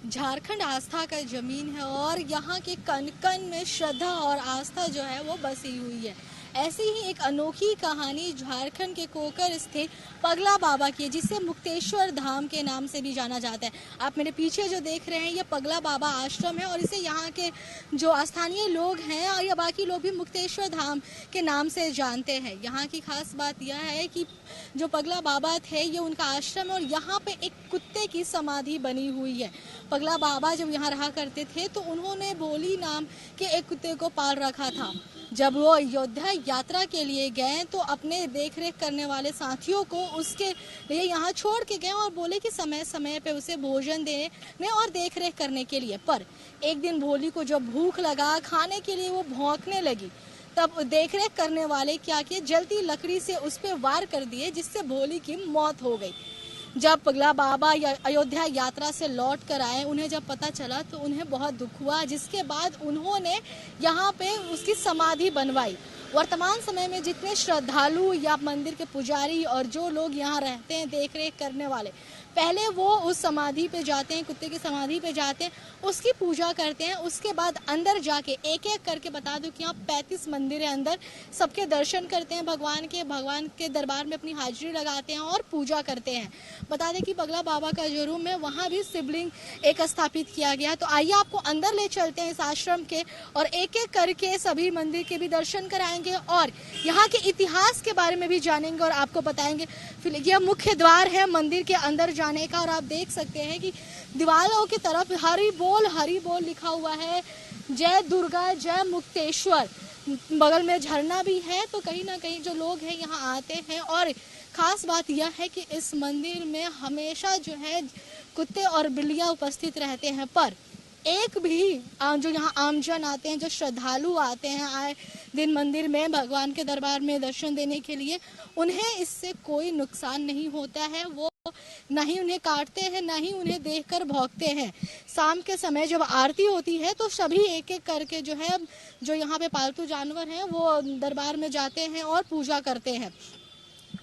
झारखंड आस्था का ज़मीन है और यहाँ के कण कण में श्रद्धा और आस्था जो है वो बसी हुई है। ऐसी ही एक अनोखी कहानी झारखंड के कोकर स्थित पगला बाबा की है, जिसे मुक्तेश्वर धाम के नाम से भी जाना जाता है। आप मेरे पीछे जो देख रहे हैं ये पगला बाबा आश्रम है और इसे यहाँ के जो स्थानीय लोग हैं और या बाकी लोग भी मुक्तेश्वर धाम के नाम से जानते हैं। यहाँ की खास बात यह है कि जो पगला बाबा थे ये उनका आश्रम है और यहाँ पे एक कुत्ते की समाधि बनी हुई है। पगला बाबा जब यहाँ रहा करते थे तो उन्होंने भोली नाम के एक कुत्ते को पाल रखा था। जब वो अयोध्या यात्रा के लिए गए तो अपने देख रेख करने वाले साथियों को उसके लिए यहाँ छोड़ के गए और बोले कि समय समय पे उसे भोजन देने और देख रेख करने के लिए। पर एक दिन भोली को जब भूख लगा खाने के लिए वो भौंकने लगी, तब देख रेख करने वाले क्या किए, जलती लकड़ी से उस पर वार कर दिए, जिससे भोली की मौत हो गई। जब पगला बाबा अयोध्या यात्रा से लौट कर आए, उन्हें जब पता चला तो उन्हें बहुत दुख हुआ, जिसके बाद उन्होंने यहाँ पे उसकी समाधि बनवाई। वर्तमान समय में जितने श्रद्धालु या मंदिर के पुजारी और जो लोग यहाँ रहते हैं देख रेख करने वाले, पहले वो उस समाधि पे जाते हैं, कुत्ते की समाधि पे जाते हैं, उसकी पूजा करते हैं। उसके बाद अंदर जाके एक एक करके बता दूं कि यहाँ 35 मंदिर है, अंदर सबके दर्शन करते हैं, भगवान के दरबार में अपनी हाजिरी लगाते हैं और पूजा करते हैं। बता दें कि पगला बाबा का जो रूम है वहाँ भी शिवलिंग एक स्थापित किया गया है। तो आइए आपको अंदर ले चलते हैं इस आश्रम के और एक एक करके सभी मंदिर के भी दर्शन कराएंगे और यहाँ के इतिहास के बारे में भी जानेंगे और आपको बताएंगे। फिर यह मुख्य द्वार है मंदिर के अंदर जाने का और आप देख सकते हैं कि दीवारों की तरफ हरि बोल लिखा हुआ है, जय दुर्गा जय मुक्तेश्वर। बगल में झरना भी है, तो कहीं ना कहीं जो लोग हैं यहाँ आते हैं। और खास बात यह है कि इस मंदिर में हमेशा जो है कुत्ते और बिल्लियाँ उपस्थित रहते हैं, पर एक भी जो यहाँ आमजन आते हैं, जो श्रद्धालु आते हैं आए दिन मंदिर में भगवान के दरबार में दर्शन देने के लिए, उन्हें इससे कोई नुकसान नहीं होता है। वो ना ही उन्हें काटते हैं, ना ही उन्हें देखकर भौंकते हैं। शाम के समय जब आरती होती है तो सभी एक एक करके जो है, जो यहाँ पे पालतू जानवर हैं, वो दरबार में जाते हैं और पूजा करते हैं।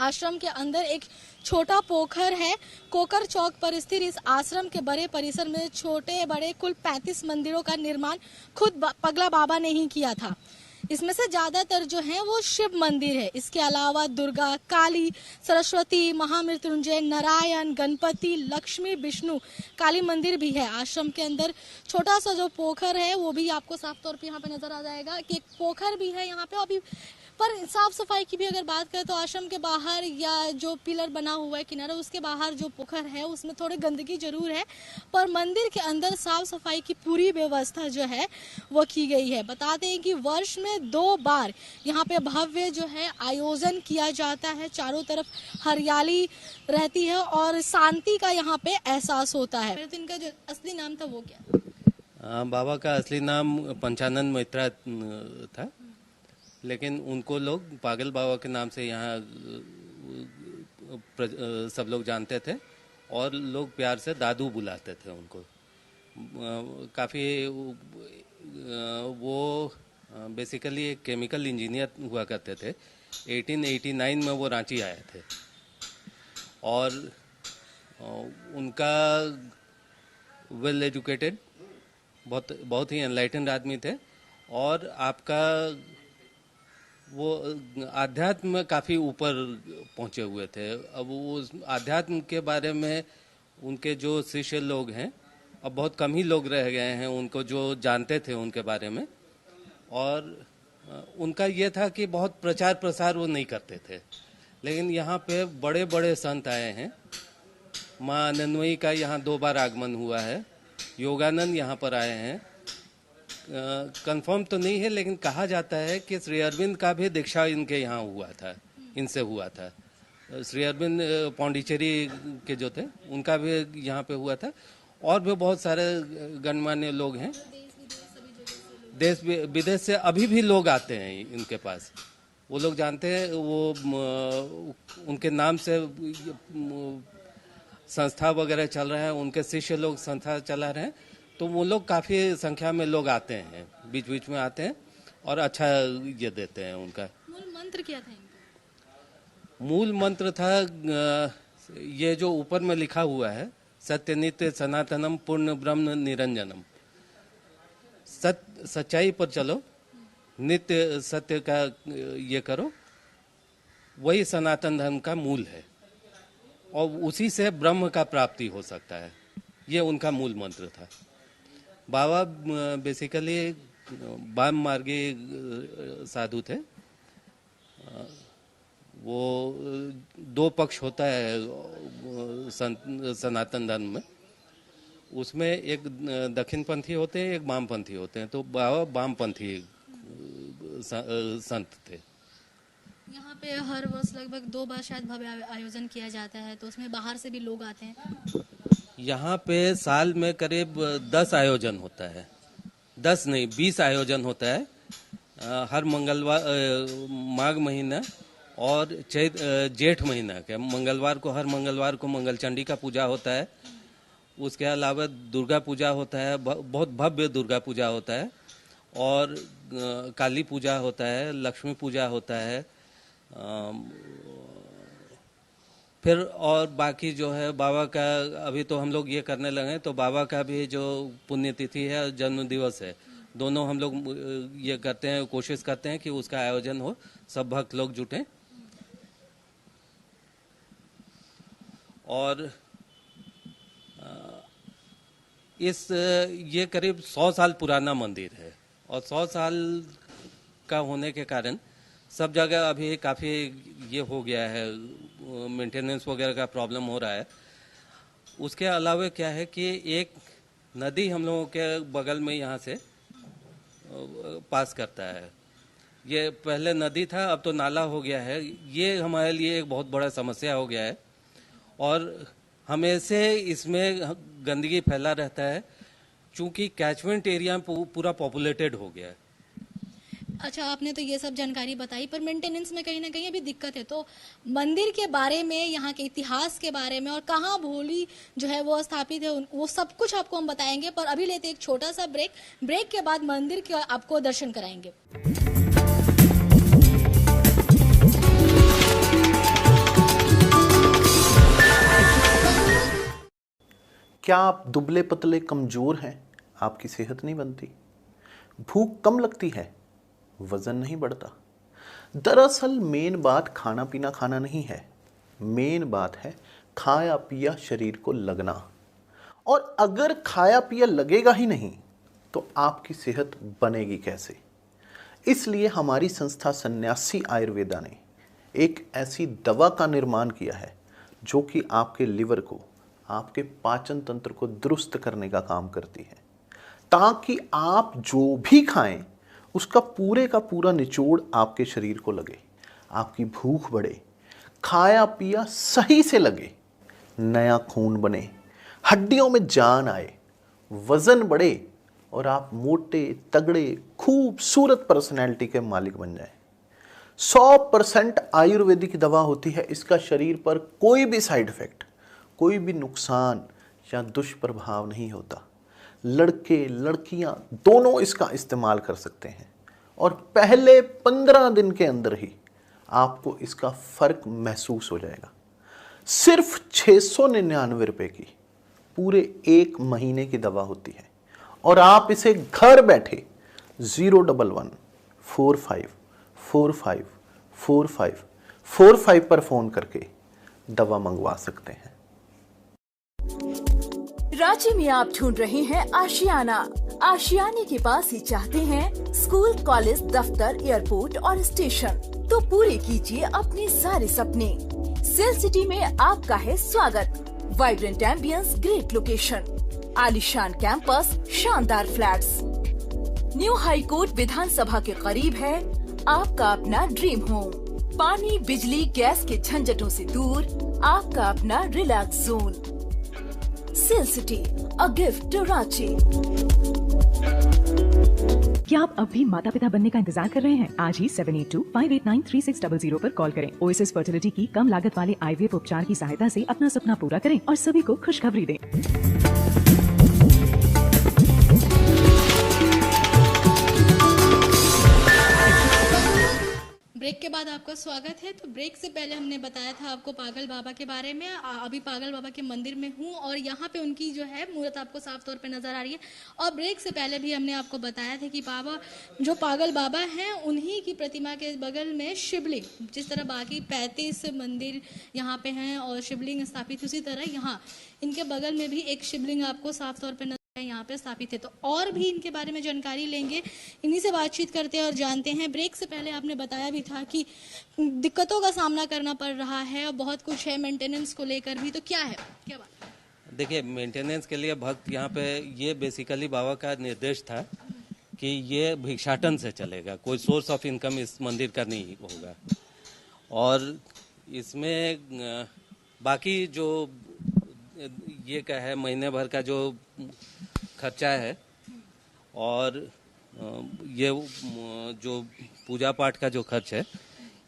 आश्रम के अंदर एक छोटा पोखर है। कोकर चौक पर स्थित इस आश्रम के बड़े परिसर में छोटे बड़े कुल 35 मंदिरों का निर्माण खुद पगला बाबा ने ही किया था। इसमें से ज्यादातर जो है वो शिव मंदिर है। इसके अलावा दुर्गा, काली, सरस्वती, महामृत्युंजय, नारायण, गणपति, लक्ष्मी, विष्णु, काली मंदिर भी है। आश्रम के अंदर छोटा सा जो पोखर है वो भी आपको साफ तौर पे यहाँ पे नजर आ जाएगा कि एक पोखर भी है यहाँ पे। अभी पर साफ सफाई की भी अगर बात करें तो आश्रम के बाहर या जो पिलर बना हुआ है किनारा, उसके बाहर जो पोखर है उसमें थोड़ी गंदगी जरूर है, पर मंदिर के अंदर साफ सफाई की पूरी व्यवस्था जो है वो की गई है। बताते हैं कि वर्ष में 2 बार यहाँ पे भव्य जो है आयोजन किया जाता है। चारों तरफ हरियाली रहती है और शांति का यहाँ पे एहसास होता है। तो इनका जो असली नाम था वो क्या? बाबा का असली नाम पंचानन मैत्रा था, लेकिन उनको लोग पागल बाबा के नाम से यहाँ सब लोग जानते थे और लोग प्यार से दादू बुलाते थे उनको। काफ़ी वो बेसिकली एक केमिकल इंजीनियर हुआ करते थे। 1889 में वो रांची आए थे और उनका वेल एजुकेटेड, बहुत ही एनलाइटेंड आदमी थे और आपका वो आध्यात्म में काफ़ी ऊपर पहुंचे हुए थे। अब उस आध्यात्म के बारे में उनके जो शिष्य लोग हैं, अब बहुत कम ही लोग रह गए हैं उनको जो जानते थे उनके बारे में। और उनका ये था कि बहुत प्रचार प्रसार वो नहीं करते थे, लेकिन यहाँ पे बड़े बड़े संत आए हैं। माँ आनंदमयी का यहाँ 2 बार आगमन हुआ है, योगानंद यहाँ पर आए हैं। कंफर्म तो नहीं है, लेकिन कहा जाता है कि श्री अरविंद का भी दीक्षा इनके यहाँ हुआ था, इनसे हुआ था। श्री अरविंद पौंडीचेरी के जो थे उनका भी यहाँ पे हुआ था। और भी बहुत सारे गणमान्य लोग हैं, देश विदेश से अभी भी लोग आते हैं इनके पास। वो लोग जानते हैं, वो उनके नाम से संस्था वगैरह चल रहा है, उनके शिष्य लोग संस्था चला रहे हैं, तो वो लोग काफ़ी संख्या में लोग आते हैं, बीच बीच में आते हैं और अच्छा ये देते हैं। उनका मूल मंत्र क्या था इनका? मूल मंत्र था ये जो ऊपर में लिखा हुआ है, सत्य नित्य सनातनम पूर्ण ब्रह्म निरंजनम। सच्चाई पर चलो, नित्य सत्य का ये करो, वही सनातन धर्म का मूल है और उसी से ब्रह्म का प्राप्ति हो सकता है। ये उनका मूल मंत्र था। बाबा बेसिकली वाम मार्गी साधु थे। वो दो पक्ष होता है सनातन धर्म में, उसमें एक दक्षिणपंथी होते हैं, एक वामपंथी होते हैं। तो बाबा वामपंथी संत थे। यहाँ पे हर वर्ष लगभग 2 बार शायद भव्य आयोजन किया जाता है, तो उसमें बाहर से भी लोग आते हैं। यहाँ पे साल में करीब 10 आयोजन होता है, 10 नहीं 20 आयोजन होता है। हर मंगलवार, माघ महीना और जेठ महीना के मंगलवार को, हर मंगलवार को मंगलचंडी का पूजा होता है। उसके अलावा दुर्गा पूजा होता है, बहुत भव्य दुर्गा पूजा होता है, और काली पूजा होता है, लक्ष्मी पूजा होता है। फिर और बाकी जो है बाबा का, अभी तो हम लोग ये करने लगे, तो बाबा का भी जो पुण्यतिथि है, जन्म दिवस है, दोनों हम लोग ये करते हैं, कोशिश करते हैं कि उसका आयोजन हो, सब भक्त लोग जुटें। और ये करीब 100 साल पुराना मंदिर है, और 100 साल का होने के कारण सब जगह अभी काफ़ी ये हो गया है, मेंटेनेंस वगैरह का प्रॉब्लम हो रहा है। उसके अलावा क्या है कि एक नदी हम लोगों के बगल में यहाँ से पास करता है। ये पहले नदी था, अब तो नाला हो गया है। ये हमारे लिए एक बहुत बड़ा समस्या हो गया है, और हमेशा इसमें गंदगी फैला रहता है, चूँकि कैचमेंट एरिया पूरा पॉपुलेटेड हो गया है। अच्छा, आपने तो ये सब जानकारी बताई, पर मेंटेनेंस में कहीं ना कहीं अभी दिक्कत है। तो मंदिर के बारे में, यहाँ के इतिहास के बारे में, और कहाँ भोली जो है वो स्थापित है, वो सब कुछ आपको हम बताएंगे। पर अभी लेते एक छोटा सा ब्रेक के बाद मंदिर के आपको दर्शन कराएंगे। क्या आप दुबले पतले कमजोर हैं? आपकी सेहत नहीं बनती, भूख कम लगती है, वजन नहीं बढ़ता? दरअसल मेन बात खाना पीना खाना नहीं है, मेन बात है खाया पिया शरीर को लगना। और अगर खाया पिया लगेगा ही नहीं तो आपकी सेहत बनेगी कैसे? इसलिए हमारी संस्था सन्यासी आयुर्वेदा ने एक ऐसी दवा का निर्माण किया है जो कि आपके लिवर को, आपके पाचन तंत्र को दुरुस्त करने का काम करती है, ताकि आप जो भी खाएं उसका पूरे का पूरा निचोड़ आपके शरीर को लगे, आपकी भूख बढ़े, खाया पिया सही से लगे, नया खून बने, हड्डियों में जान आए, वजन बढ़े और आप मोटे तगड़े खूबसूरत पर्सनैलिटी के मालिक बन जाएं। 100% आयुर्वेदिक दवा होती है। इसका शरीर पर कोई भी साइड इफेक्ट, कोई भी नुकसान या दुष्प्रभाव नहीं होता। लड़के लड़कियां दोनों इसका इस्तेमाल कर सकते हैं, और पहले 15 दिन के अंदर ही आपको इसका फर्क महसूस हो जाएगा। सिर्फ 699 रुपए की पूरे 1 महीने की दवा होती है, और आप इसे घर बैठे 01145454545 पर फोन करके दवा मंगवा सकते हैं। रांची में आप ढूंढ रहे हैं आशियाना। आशियाने के पास ही चाहते हैं स्कूल, कॉलेज, दफ्तर, एयरपोर्ट और स्टेशन। तो पूरे कीजिए अपने सारे सपने। सेल सिटी में आपका है स्वागत। वाइब्रेंट एम्बियंस, ग्रेट लोकेशन, आलीशान कैंपस, शानदार फ्लैट्स। न्यू हाई कोर्ट विधानसभा के करीब है आपका अपना ड्रीम होम। पानी, बिजली, गैस के झंझटों से दूर आपका अपना relax zone. Sale city, a gift to Ranchi. क्या आप अब भी माता पिता बनने का इंतजार कर रहे हैं? आज ही 7825893600 पर कॉल करें। ओएसएस फर्टिलिटी की कम लागत वाले आईवीएफ उपचार की सहायता से अपना सपना पूरा करें और सभी को खुशखबरी दें। ब्रेक के बाद आपका स्वागत है। तो ब्रेक से पहले हमने बताया था आपको पागल बाबा के बारे में। अभी पागल बाबा के मंदिर में हूँ और यहाँ पे उनकी जो है मूर्त आपको साफ तौर पे नजर आ रही है। और ब्रेक से पहले भी हमने आपको बताया था कि बाबा जो पागल बाबा हैं उन्हीं की प्रतिमा के बगल में शिवलिंग, जिस तरह बाकी 35 मंदिर यहाँ पे हैं और शिवलिंग स्थापित, उसी तरह यहाँ इनके बगल में भी एक शिवलिंग आपको साफ तौर पे यहाँ पे स्थापित है। तो और भी इनके बारे में जानकारी लेंगे, इन्हीं से बातचीत करते हैं और जानते हैं। ब्रेक से पहले आपने बताया भी था कि दिक्कतों का सामना करना पड़ रहा है और बहुत कुछ है मेंटेनेंस को लेकर भी, तो क्या है, क्या बात है? देखिए, मेंटेनेंस के लिए भक्त यहाँ पे, ये बेसिकली बाबा का निर्देश था कि ये भिक्षाटन से चलेगा, कोई सोर्स ऑफ इनकम इस मंदिर का नहीं होगा। और इसमें बाकी जो ये क्या है, महीने भर का जो खर्चा है और ये जो पूजा पाठ का जो खर्च है,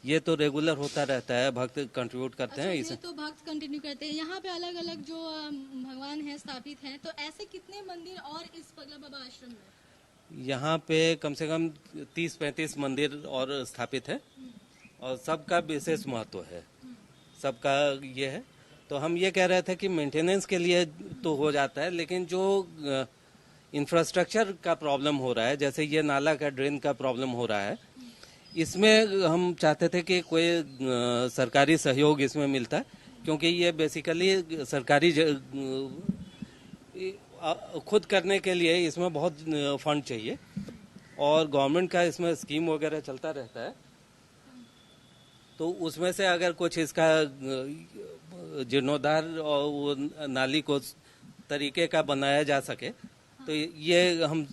ये तो रेगुलर होता रहता है, भक्त कंट्रीब्यूट करते हैं इसे। तो भक्त कंटिन्यू करते हैं। यहाँ पे अलग अलग जो भगवान हैं स्थापित हैं, तो ऐसे कितने मंदिर और इस पगला बाबा आश्रम में? यहाँ पे कम से कम 30-35 मंदिर और स्थापित है और सबका विशेष महत्व है, सबका ये है। तो हम ये कह रहे थे कि मेंटेनेंस के लिए तो हो जाता है, लेकिन जो इंफ्रास्ट्रक्चर का प्रॉब्लम हो रहा है, जैसे ये नाला का ड्रेन का प्रॉब्लम हो रहा है, इसमें हम चाहते थे कि कोई सरकारी सहयोग इसमें मिलता है, क्योंकि ये बेसिकली सरकारी खुद करने के लिए इसमें बहुत फंड चाहिए और गवर्नमेंट का इसमें स्कीम वगैरह चलता रहता है। तो उसमें से अगर कुछ इसका जीर्णोद्धार और वो नाली को तरीके का बनाया जा सके, तो ये हम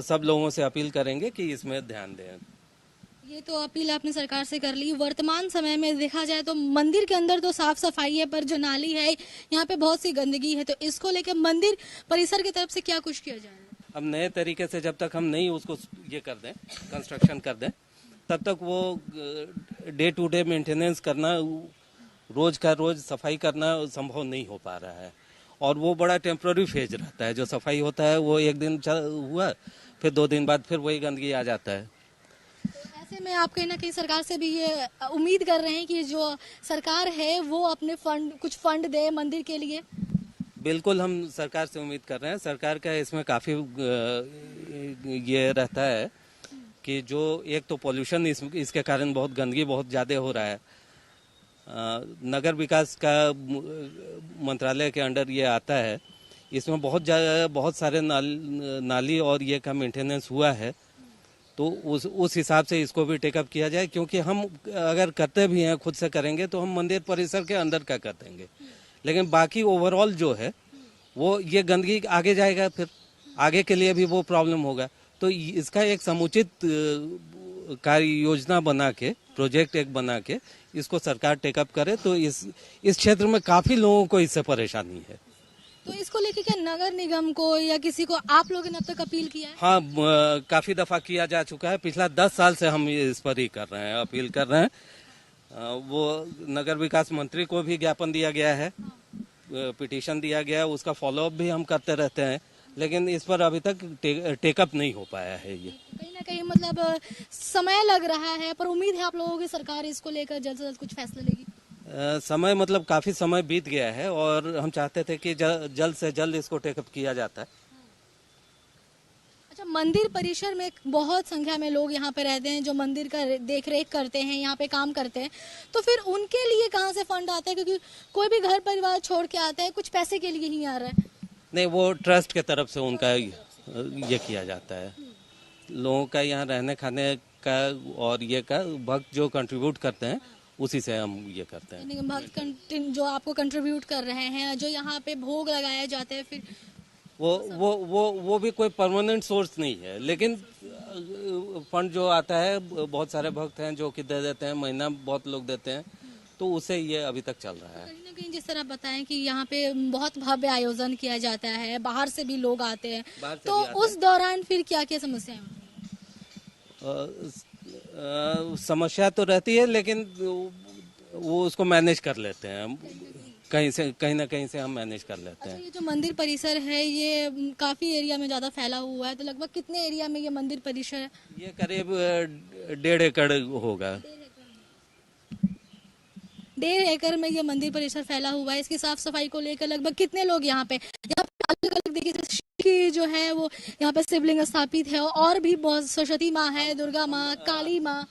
सब लोगों से अपील करेंगे कि इसमें ध्यान दें। ये तो अपील आपने सरकार से कर ली। वर्तमान समय में देखा जाए तो मंदिर के अंदर तो साफ सफाई है, पर जो नाली है यहाँ पे बहुत सी गंदगी है, तो इसको लेकर मंदिर परिसर की तरफ से क्या कुछ किया जाएगा? अब नए तरीके से जब तक हम नहीं उसको ये कर दें, कंस्ट्रक्शन कर दें, तब तक वो डे टू डे मेंटेनेंस करना, रोज का रोज सफाई करना संभव नहीं हो पा रहा है। और वो बड़ा टेम्पररी फेज रहता है, जो सफाई होता है वो एक दिन हुआ, फिर 2 दिन बाद फिर वही गंदगी आ जाता है। तो ऐसे में आप कहीं ना कहीं सरकार से भी ये उम्मीद कर रहे हैं कि जो सरकार है वो अपने कुछ फंड दे मंदिर के लिए? बिल्कुल, हम सरकार से उम्मीद कर रहे हैं। सरकार का इसमें काफी ये रहता है कि जो एक तो पोल्यूशन इसके कारण बहुत गंदगी बहुत ज्यादा हो रहा है। नगर विकास का मंत्रालय के अंडर ये आता है, इसमें बहुत सारे नाली और ये का मेंटेनेंस हुआ है, तो उस हिसाब से इसको भी टेकअप किया जाए, क्योंकि हम अगर करते भी हैं, खुद से करेंगे तो हम मंदिर परिसर के अंदर का कर देंगे, लेकिन बाकी ओवरऑल जो है वो ये गंदगी आगे जाएगा, फिर आगे के लिए भी वो प्रॉब्लम होगा। तो इसका एक समुचित कार्य योजना बना के, प्रोजेक्ट एक बना के इसको सरकार टेकअप करे, तो इस क्षेत्र में काफी लोगों को इससे परेशानी है। तो इसको लेके क्या नगर निगम को या किसी को आप लोगों ने अब तक अपील किया है? हाँ, काफी दफा किया जा चुका है। पिछला 10 साल से हम इस पर ही कर रहे हैं, अपील कर रहे हैं। वो नगर विकास मंत्री को भी ज्ञापन दिया गया है, पिटीशन दिया गया है, उसका फॉलोअप भी हम करते रहते हैं, लेकिन इस पर अभी तक टेकअप नहीं हो पाया है। ये कहीं ना कहीं मतलब समय लग रहा है, पर उम्मीद है आप लोगों की सरकार इसको लेकर जल्द से जल्द कुछ फैसला लेगी। समय मतलब काफी समय बीत गया है और हम चाहते थे कि जल्द से जल्द इसको टेकअप किया जाता है। अच्छा, मंदिर परिसर में बहुत संख्या में लोग यहाँ पे रहते हैं जो मंदिर का देख रेख करते हैं, यहाँ पे काम करते हैं, तो फिर उनके लिए कहाँ से फंड आता है? क्योंकि कोई भी घर परिवार छोड़ के आता है, कुछ पैसे के लिए ही आ रहा है। नहीं, वो ट्रस्ट के तरफ से उनका ये किया जाता है। लोगों का यहाँ रहने खाने का और ये का भक्त जो कंट्रीब्यूट करते हैं, उसी से हम ये करते हैं। भक्त जो आपको कंट्रीब्यूट कर रहे हैं, जो यहाँ पे भोग लगाए जाते हैं, फिर वो भी कोई परमानेंट सोर्स नहीं है, लेकिन फंड जो आता है, बहुत सारे भक्त हैं जो कि दे देते हैं, महीना बहुत लोग देते हैं, तो उससे ये अभी तक चल रहा है। कहीं ना कहीं जिस तरह बताएं कि यहाँ पे बहुत भव्य आयोजन किया जाता है, बाहर से भी लोग आते हैं, तो उस दौरान फिर क्या क्या समस्याएं होती हैं? समस्या तो रहती है, लेकिन वो उसको मैनेज कर लेते हैं। कहीं ना कहीं से हम मैनेज कर लेते अच्छा, हैं। ये जो मंदिर परिसर है ये काफी एरिया में ज्यादा फैला हुआ है, तो लगभग कितने एरिया में ये मंदिर परिसर है? ये करीब 1.5 एकड़ होगा। 1.5 एकड़ में ये मंदिर परिसर फैला हुआ है। इसकी साफ सफाई को लेकर लगभग कितने लोग यहाँ पे अलग अलग देखिए जैसे की जो है वो यहाँ पे शिवलिंग स्थापित है और भी बहुत सरस्वती माँ है, दुर्गा माँ, काली माँ।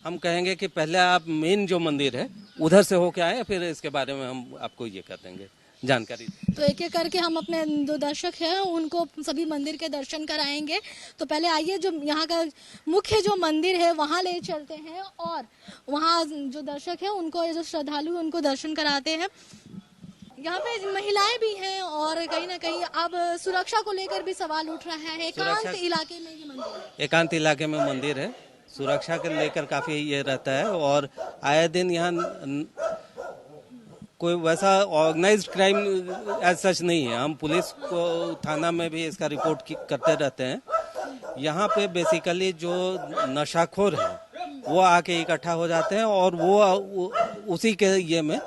हम कहेंगे कि पहले आप मेन जो मंदिर है उधर से होके आए, फिर इसके बारे में हम आपको ये कर देंगे जानकारी। तो एक एक करके हम अपने जो दर्शक हैं उनको सभी मंदिर के दर्शन कराएंगे। तो पहले आइए जो यहाँ का मुख्य जो मंदिर है वहाँ ले चलते हैं और वहाँ जो दर्शक हैं उनको, जो श्रद्धालु हैं उनको दर्शन कराते हैं। यहाँ पे महिलाएं भी हैं और कहीं ना कहीं अब सुरक्षा को लेकर भी सवाल उठ रहा है। एकांत इलाके में ये मंदिर है। एकांत इलाके में मंदिर है, सुरक्षा के लेकर काफी ये रहता है और आए दिन यहाँ कोई वैसा ऑर्गेनाइज्ड क्राइम एज सच नहीं है। हम पुलिस को थाना में भी इसका रिपोर्ट करते रहते हैं। यहाँ पे बेसिकली जो नशाखोर है वो आके इकट्ठा हो जाते हैं और वो उसी के ये में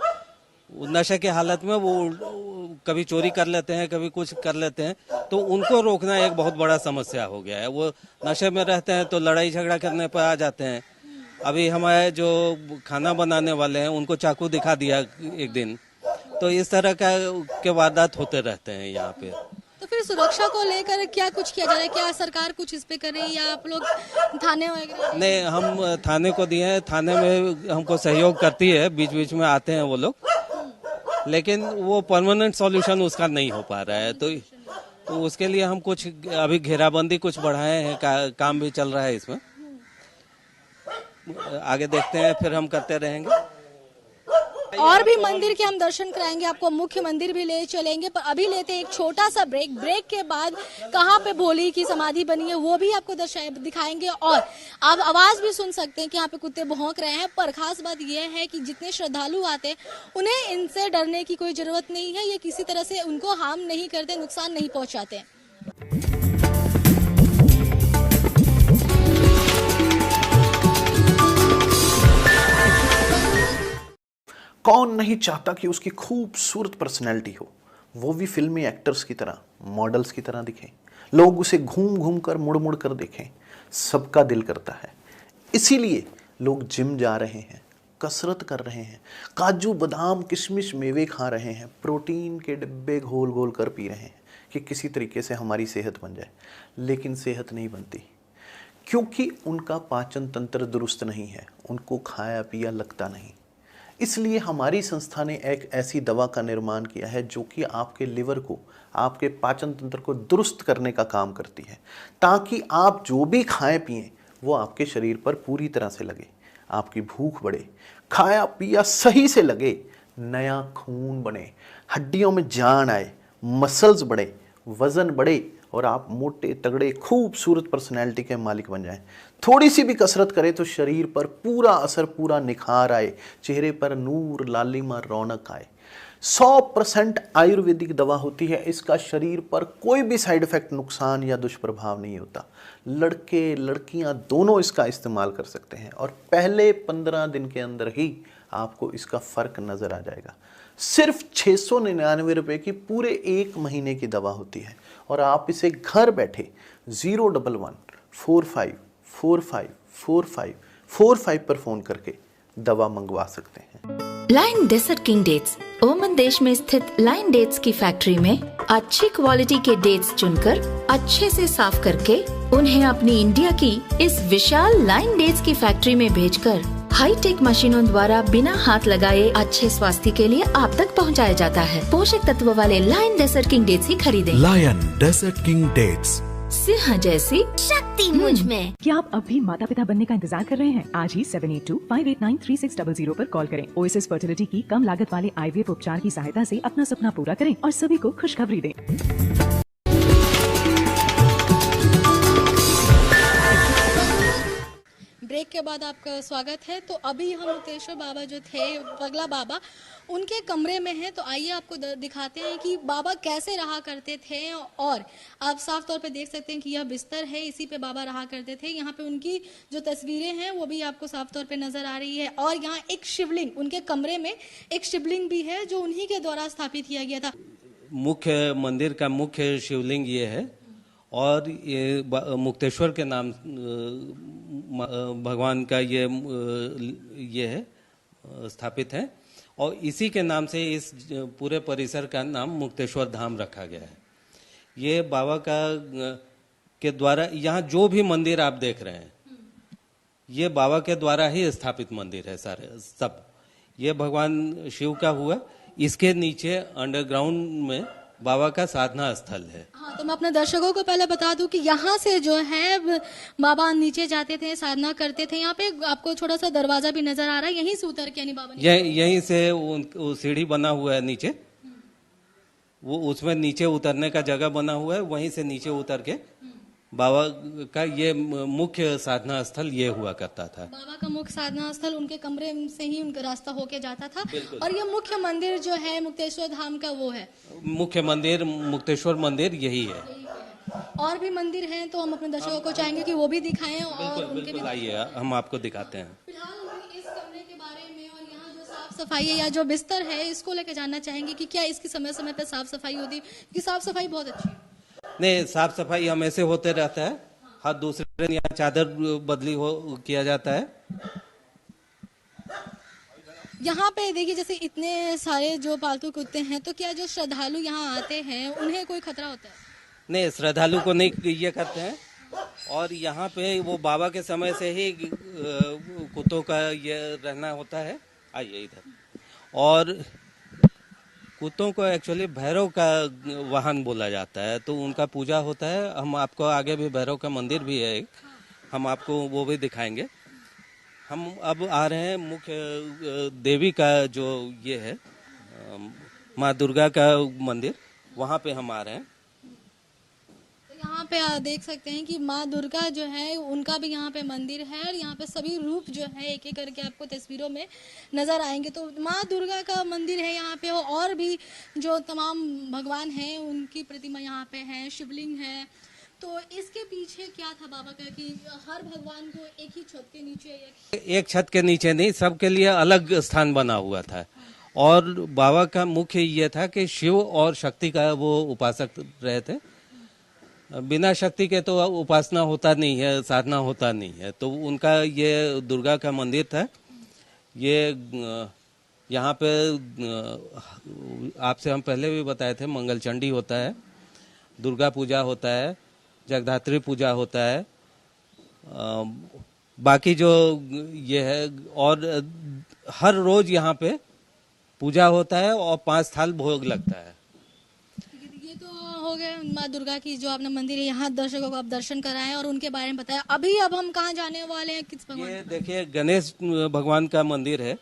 नशे के हालत में वो कभी चोरी कर लेते हैं, कभी कुछ कर लेते हैं। तो उनको रोकना एक बहुत बड़ा समस्या हो गया है। वो नशे में रहते हैं तो लड़ाई झगड़ा करने पर आ जाते हैं। अभी हमारे जो खाना बनाने वाले हैं उनको चाकू दिखा दिया एक दिन। तो इस तरह के वारदात होते रहते हैं यहाँ पे। तो फिर सुरक्षा को लेकर क्या कुछ किया जा रहा है? क्या सरकार कुछ इस पे करे या आप लोग थाने वगैरह? नहीं, हम थाने को दिए हैं, थाने में हमको सहयोग करती है, बीच बीच में आते हैं वो लोग, लेकिन वो परमानेंट सॉल्यूशन उसका नहीं हो पा रहा है। तो उसके लिए हम कुछ अभी घेराबंदी कुछ बढ़ाए हैं, काम भी चल रहा है इसमें। आगे देखते हैं, फिर हम करते रहेंगे। और भी मंदिर के हम दर्शन कराएंगे, आपको मुख्य मंदिर भी ले चलेंगे, पर अभी लेते हैं एक छोटा सा ब्रेक के बाद कहाँ पे भोली की समाधि बनी है वो भी आपको दिखाएंगे और आप आवाज भी सुन सकते हैं कि यहाँ पे कुत्ते भौंक रहे हैं। पर खास बात यह है कि जितने श्रद्धालु आते हैं उन्हें इनसे डरने की कोई जरूरत नहीं है। ये किसी तरह से उनको हार्म नहीं करते, नुकसान नहीं पहुंचाते। कौन नहीं चाहता कि उसकी खूबसूरत पर्सनैलिटी हो, वो भी फिल्मी एक्टर्स की तरह, मॉडल्स की तरह दिखें, लोग उसे घूम घूम कर मुड़ मुड़ कर देखें। सबका दिल करता है, इसीलिए लोग जिम जा रहे हैं, कसरत कर रहे हैं, काजू बादाम किशमिश मेवे खा रहे हैं, प्रोटीन के डिब्बे घोल घोल कर पी रहे हैं कि किसी तरीके से हमारी सेहत बन जाए। लेकिन सेहत नहीं बनती क्योंकि उनका पाचन तंत्र दुरुस्त नहीं है, उनको खाया पिया लगता नहीं। इसलिए हमारी संस्था ने एक ऐसी दवा का निर्माण किया है जो कि आपके लिवर को, आपके पाचन तंत्र को दुरुस्त करने का काम करती है, ताकि आप जो भी खाएं पिएं वो आपके शरीर पर पूरी तरह से लगे, आपकी भूख बढ़े, खाया पिया सही से लगे, नया खून बने, हड्डियों में जान आए, मसल्स बढ़े, वजन बढ़े और आप मोटे तगड़े खूबसूरत पर्सनैलिटी के मालिक बन जाएं। थोड़ी सी भी कसरत करें तो शरीर पर पूरा असर, पूरा निखार आए, चेहरे पर नूर, लालिमा, रौनक आए। 100% आयुर्वेदिक दवा होती है, इसका शरीर पर कोई भी साइड इफेक्ट, नुकसान या दुष्प्रभाव नहीं होता। लड़के लड़कियां दोनों इसका इस्तेमाल कर सकते हैं और पहले 15 दिन के अंदर ही आपको इसका फ़र्क नज़र आ जाएगा। सिर्फ 699 रुपये की पूरे 1 महीने की दवा होती है और आप इसे घर बैठे 011-45454545 पर फ़ोन करके दवा मंगवा सकते हैं। लाइन डेजर्ट किंग डेट्स ओमन देश में स्थित लाइन डेट्स की फैक्ट्री में अच्छी क्वालिटी के डेट्स चुनकर अच्छे से साफ करके उन्हें अपनी इंडिया की इस विशाल लाइन डेट्स की फैक्ट्री में भेजकर हाईटेक मशीनों द्वारा बिना हाथ लगाए अच्छे स्वास्थ्य के लिए आप तक पहुंचाया जाता है। पोषक तत्व वाले लाइन डेजर्ट किंग डेट्स ही खरीदें। लायन डेजर्ट किंग डेट्स, सिंह जैसी शक्ति मुझ में। क्या आप अब भी माता पिता बनने का इंतजार कर रहे हैं? आज ही 7825893600 पर कॉल करें। ओएसएस फर्टिलिटी की कम लागत वाले आईवीएफ उपचार की सहायता से अपना सपना पूरा करें और सभी को खुशखबरी दें। ब्रेक के के बाद आपका स्वागत है। तो अभी हम मुक्तेश्वर बाबा जो थे, पगला बाबा, उनके कमरे में हैं। तो आइए आपको दिखाते हैं कि बाबा कैसे रहा करते थे। और आप साफ तौर पे देख सकते हैं कि यह बिस्तर है, इसी पे बाबा रहा करते थे। यहाँ पे उनकी जो तस्वीरें हैं वो भी आपको साफ तौर पे नजर आ रही है। और यहाँ एक शिवलिंग, उनके कमरे में एक शिवलिंग भी है जो उन्हीं के द्वारा स्थापित किया गया था। मुख्य मंदिर का मुख्य शिवलिंग ये है और ये मुक्तेश्वर के नाम भगवान का ये है, स्थापित है। और इसी के नाम से इस पूरे परिसर का नाम मुक्तेश्वर धाम रखा गया है। ये बाबा का के द्वारा, यहाँ जो भी मंदिर आप देख रहे हैं ये बाबा के द्वारा ही स्थापित मंदिर है सारे सब। ये भगवान शिव का हुआ, इसके नीचे अंडरग्राउंड में बाबा का साधना स्थल है। हाँ, तो मैं अपने दर्शकों को पहले बता दूं कि यहाँ से जो है बाबा नीचे जाते थे, साधना करते थे। यहाँ पे आपको छोटा सा दरवाजा भी नजर आ रहा है, यहीं से उतर के यानी बाबा यहीं से सीढ़ी बना हुआ है नीचे, वो उसमें नीचे उतरने का जगह बना हुआ है, वहीं से नीचे उतर के बाबा का ये मुख्य साधना स्थल ये हुआ करता था। बाबा का मुख्य साधना स्थल उनके कमरे से ही उनका रास्ता होके जाता था। और ये मुख्य मंदिर जो है मुक्तेश्वर धाम का वो है, मुख्य मंदिर मुक्तेश्वर मंदिर यही है। और भी मंदिर हैं तो हम अपने दर्शकों को चाहेंगे कि वो भी दिखाएं और उनके भी आइए हम आपको दिखाते हैं। फिलहाल इस कमरे के बारे में और यहाँ जो साफ सफाई है या जो बिस्तर है इसको लेकर जानना चाहेंगे कि क्या इसकी समय समय पर साफ सफाई होती है? क्योंकि साफ सफाई बहुत अच्छी है। नहीं, साफ सफाई हमेशा होते रहता है। हर दूसरे दिन यहाँ चादर बदली किया जाता है। यहाँ पे देखिए जैसे इतने सारे जो पालतू कुत्ते हैं, तो क्या जो श्रद्धालु यहाँ आते हैं उन्हें कोई खतरा होता है? नहीं, श्रद्धालु को नहीं ये करते हैं। और यहाँ पे वो बाबा के समय से ही कुत्तों का ये रहना होता है। आइए इधर। और कुत्तों को एक्चुअली भैरव का वाहन बोला जाता है, तो उनका पूजा होता है। हम आपको आगे भी भैरव का मंदिर भी है एक, हम आपको वो भी दिखाएंगे। हम अब आ रहे हैं मुख्य देवी का जो ये है माँ दुर्गा का मंदिर, वहाँ पे हम आ रहे हैं। यहाँ पे आप देख सकते हैं कि माँ दुर्गा जो है उनका भी यहाँ पे मंदिर है। और यहाँ पे सभी रूप जो है एक एक करके आपको तस्वीरों में नजर आएंगे। तो माँ दुर्गा का मंदिर है यहाँ पे, और भी जो तमाम भगवान हैं उनकी प्रतिमा यहाँ पे है, शिवलिंग है। तो इसके पीछे क्या था बाबा का कि हर भगवान को एक ही छत के नीचे, एक छत के नीचे नहीं, सबके लिए अलग स्थान बना हुआ था। और बाबा का मुख्य ये था कि शिव और शक्ति का वो उपासक रहे थे। बिना शक्ति के तो उपासना होता नहीं है, साधना होता नहीं है। तो उनका ये दुर्गा का मंदिर था। ये यहाँ पे आपसे हम पहले भी बताए थे, मंगल चंडी होता है, दुर्गा पूजा होता है, जगधात्री पूजा होता है। बाकी जो ये है, और हर रोज यहाँ पे पूजा होता है और 5 थाल भोग लगता है। ये तो हो गए माँ दुर्गा की जो आपने मंदिर है, यहाँ दर्शकों को आप दर्शन कराएं और उनके बारे में बताया। अभी अब हम कहाँ जाने वाले हैं, किस भगवान? ये देखिए गणेश भगवान का मंदिर है।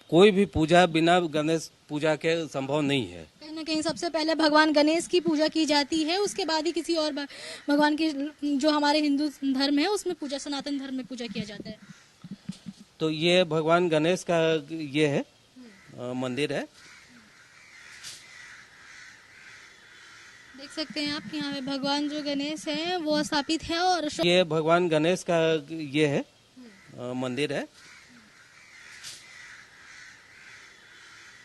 कोई भी पूजा बिना गणेश पूजा के संभव नहीं है। कहीं ना कहीं सबसे पहले भगवान गणेश की पूजा की जाती है, उसके बाद ही किसी और भगवान की, जो हमारे हिंदू धर्म है उसमें पूजा, सनातन धर्म में पूजा किया जाता है। तो ये भगवान गणेश का ये है मंदिर है। देख सकते हैं आप यहाँ पे भगवान जो गणेश हैं वो स्थापित है। और ये भगवान गणेश का ये है मंदिर है।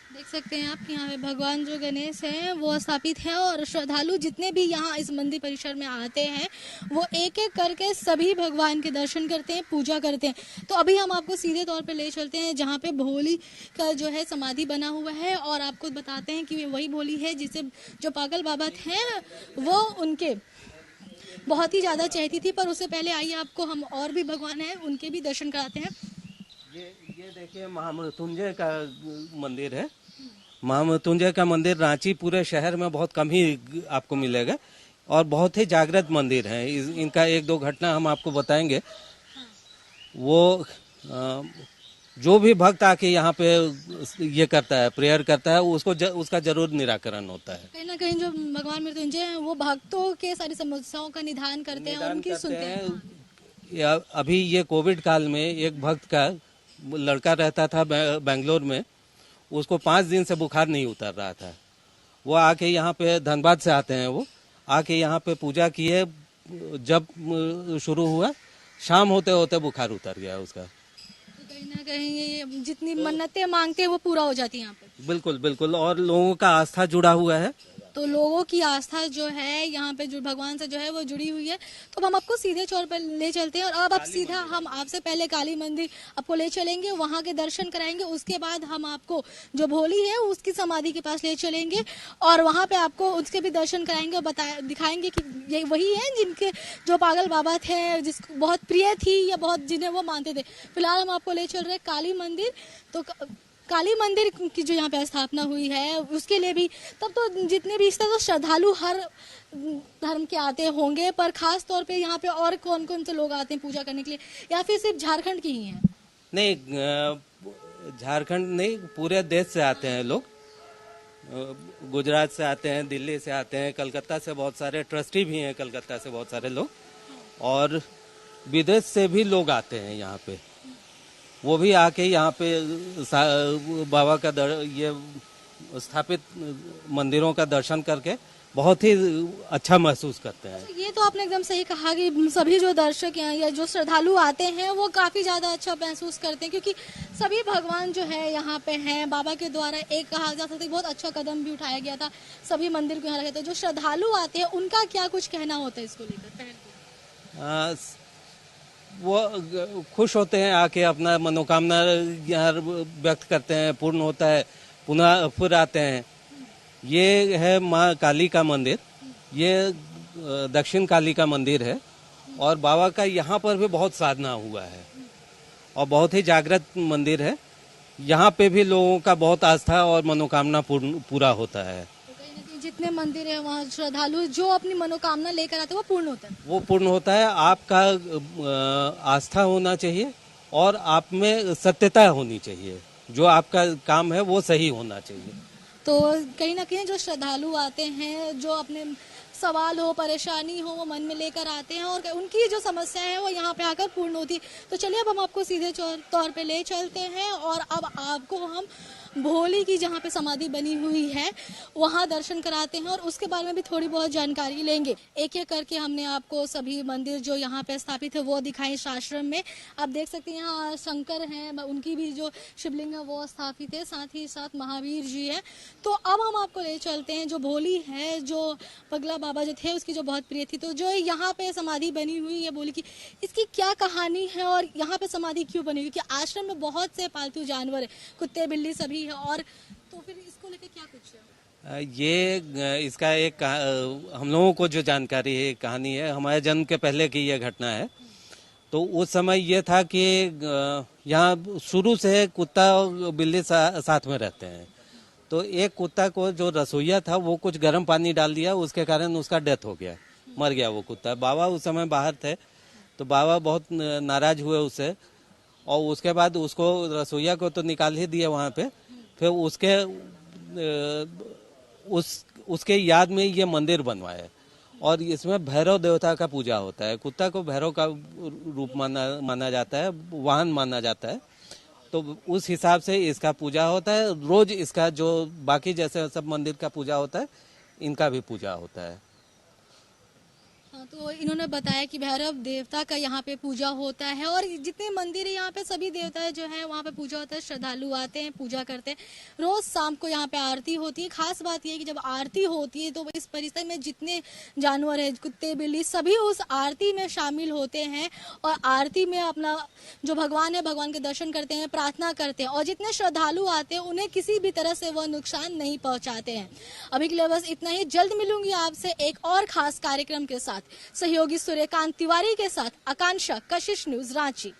देख सकते हैं आप यहाँ पे भगवान जो गणेश हैं वो स्थापित है। और श्रद्धालु जितने भी यहाँ इस मंदिर परिसर में आते हैं वो एक एक करके सभी भगवान के दर्शन करते हैं, पूजा करते हैं। तो अभी हम आपको सीधे तौर पे ले चलते हैं जहाँ पे भोली का जो है समाधि बना हुआ है, और आपको बताते हैं कि वही भोली है जिसे जो पागल बाबा थे वो उनके बहुत ही ज़्यादा चाहती थी। पर उससे पहले आइए आपको हम और भी भगवान हैं उनके भी दर्शन कराते हैं। ये देखिए महामृत्युंजय का मंदिर है। महामृत्युंजय का मंदिर रांची पूरे शहर में बहुत कम ही आपको मिलेगा, और बहुत ही जागृत मंदिर है। इनका 1-2 घटना हम आपको बताएंगे। वो जो भी भक्त आके यहाँ पे ये करता है, प्रेयर करता है, उसको उसका जरूर निराकरण होता है। कहीं ना कहीं जो भगवान मृत्युंजय हैं वो भक्तों के सारी समस्याओं का निदान करते हैं, उनकी सुनते हैं। अभी ये कोविड काल में एक भक्त का लड़का रहता था बेंगलोर में, उसको 5 दिन से बुखार नहीं उतर रहा था। वो आके यहाँ पे, धनबाद से आते हैं, वो आके यहाँ पे पूजा किए, जब शुरू हुआ शाम होते होते बुखार उतर गया उसका। तो कहीं ना कहीं ये जितनी मन्नतें मांगते हैं वो पूरा हो जाती है यहाँ पे। बिल्कुल बिल्कुल, और लोगों का आस्था जुड़ा हुआ है। तो लोगों की आस्था जो है यहाँ पे जो भगवान से जो है वो जुड़ी हुई है। तो हम आपको सीधे तौर पर ले चलते हैं और अब सीधा हम आपसे पहले काली मंदिर आपको ले चलेंगे, वहाँ के दर्शन कराएंगे। उसके बाद हम आपको जो भोली है उसकी समाधि के पास ले चलेंगे और वहाँ पे आपको उसके भी दर्शन कराएंगे और दिखाएंगे कि ये वही है जिनके जो पागल बाबा थे, जिसको बहुत प्रिय थी या बहुत जिन्हें वो मानते थे। फिलहाल हम आपको ले चल रहे हैं काली मंदिर। तो काली मंदिर की जो यहाँ पे स्थापना हुई है उसके लिए भी तब तो जितने भी इस तरह तो श्रद्धालु हर धर्म के आते होंगे, पर खास तौर पे यहाँ पे और कौन कौन से लोग आते हैं पूजा करने के लिए, या फिर सिर्फ झारखंड की ही हैं? नहीं, झारखंड नहीं, पूरे देश से आते हैं लोग। गुजरात से आते हैं, दिल्ली से आते हैं, कलकत्ता से बहुत सारे ट्रस्टी भी हैं, कलकत्ता से बहुत सारे लोग, और विदेश से भी लोग आते हैं यहाँ पे। वो भी आके यहाँ पे बाबा का ये स्थापित मंदिरों का दर्शन करके बहुत ही अच्छा महसूस करते हैं। ये तो आपने एकदम सही कहा कि सभी जो दर्शक या जो श्रद्धालु आते हैं वो काफी ज्यादा अच्छा महसूस करते हैं, क्योंकि सभी भगवान जो है यहाँ पे हैं। बाबा के द्वारा एक कहा जा सकता है बहुत अच्छा कदम भी उठाया गया था, सभी मंदिर को यहाँ रखे थे। जो श्रद्धालु आते हैं उनका क्या कुछ कहना होता है इसको लेकर? वो खुश होते हैं, आके अपना मनोकामना यहाँ व्यक्त करते हैं, पूर्ण होता है, पुनः फिर आते हैं। ये है माँ काली का मंदिर, ये दक्षिण काली का मंदिर है, और बाबा का यहाँ पर भी बहुत साधना हुआ है और बहुत ही जागृत मंदिर है। यहाँ पे भी लोगों का बहुत आस्था और मनोकामना पूरा होता है। जितने मंदिर है वहाँ श्रद्धालु जो अपनी मनोकामना लेकर आते हैं वो पूर्ण होता है। वो पूर्ण होता है। आपका आस्था होना चाहिए और आप में सत्यता होनी चाहिए, जो आपका काम है वो सही होना चाहिए। तो कहीं ना कहीं जो श्रद्धालु आते हैं, जो अपने सवाल हो, परेशानी हो, वो मन में लेकर आते हैं और उनकी जो समस्या है वो यहाँ पे आकर पूर्ण होती है। तो चलिए अब हम आपको सीधे तौर पे ले चलते हैं और अब आपको हम भोली की जहाँ पे समाधि बनी हुई है वहाँ दर्शन कराते हैं और उसके बारे में भी थोड़ी बहुत जानकारी लेंगे। एक एक करके हमने आपको सभी मंदिर जो यहाँ पे स्थापित है वो दिखाए इस आश्रम में। आप देख सकते हैं यहाँ शंकर हैं, उनकी भी जो शिवलिंग है वो स्थापित है, साथ ही साथ महावीर जी है। तो अब हम आपको ले चलते हैं जो भोली है, जो पगला बाबा जो थे उसकी जो बहुत प्रिय थी, तो जो यहाँ पे समाधि बनी हुई है भोली की, इसकी क्या कहानी है और यहाँ पे समाधि क्यों बनी हुई? क्योंकि आश्रम में बहुत से पालतू जानवर है, कुत्ते बिल्ली सभी है, और तो फिर इसको लेकर क्या कुछ है? ये इसका एक हम लोगों को जो जानकारी है, कहानी है, हमारे जन्म के पहले की यह घटना है। तो उस समय ये था कि यहाँ शुरू से कुत्ता और बिल्ली साथ में रहते हैं। तो एक कुत्ता को जो रसोइया था वो कुछ गर्म पानी डाल दिया, उसके कारण उसका डेथ हो गया, मर गया वो कुत्ता। बाबा उस समय बाहर थे, तो बाबा बहुत नाराज हुए उससे, और उसके बाद उसको रसोइया को तो निकाल ही दिया वहाँ पे। फिर उसके याद में ये मंदिर बनवाया और इसमें भैरव देवता का पूजा होता है। कुत्ता को भैरव का रूप माना जाता है, वाहन माना जाता है, तो उस हिसाब से इसका पूजा होता है। रोज इसका जो बाकी जैसे सब मंदिर का पूजा होता है, इनका भी पूजा होता है। तो इन्होंने बताया कि भैरव देवता का यहाँ पे पूजा होता है और जितने मंदिर है यहाँ पे सभी देवता जो है वहाँ पे पूजा होता है। श्रद्धालु आते हैं, पूजा करते हैं। रोज शाम को यहाँ पे आरती होती है। खास बात यह है कि जब आरती होती है तो इस परिसर में जितने जानवर है, कुत्ते बिल्ली, सभी उस आरती में शामिल होते हैं और आरती में अपना जो भगवान है भगवान के दर्शन करते हैं, प्रार्थना करते हैं, और जितने श्रद्धालु आते हैं उन्हें किसी भी तरह से वह नुकसान नहीं पहुँचाते हैं। अभी के लिए बस इतना ही। जल्द मिलूंगी आपसे एक और खास कार्यक्रम के साथ। सहयोगी सूर्यकांत तिवारी के साथ आकांक्षा, कशिश न्यूज, रांची।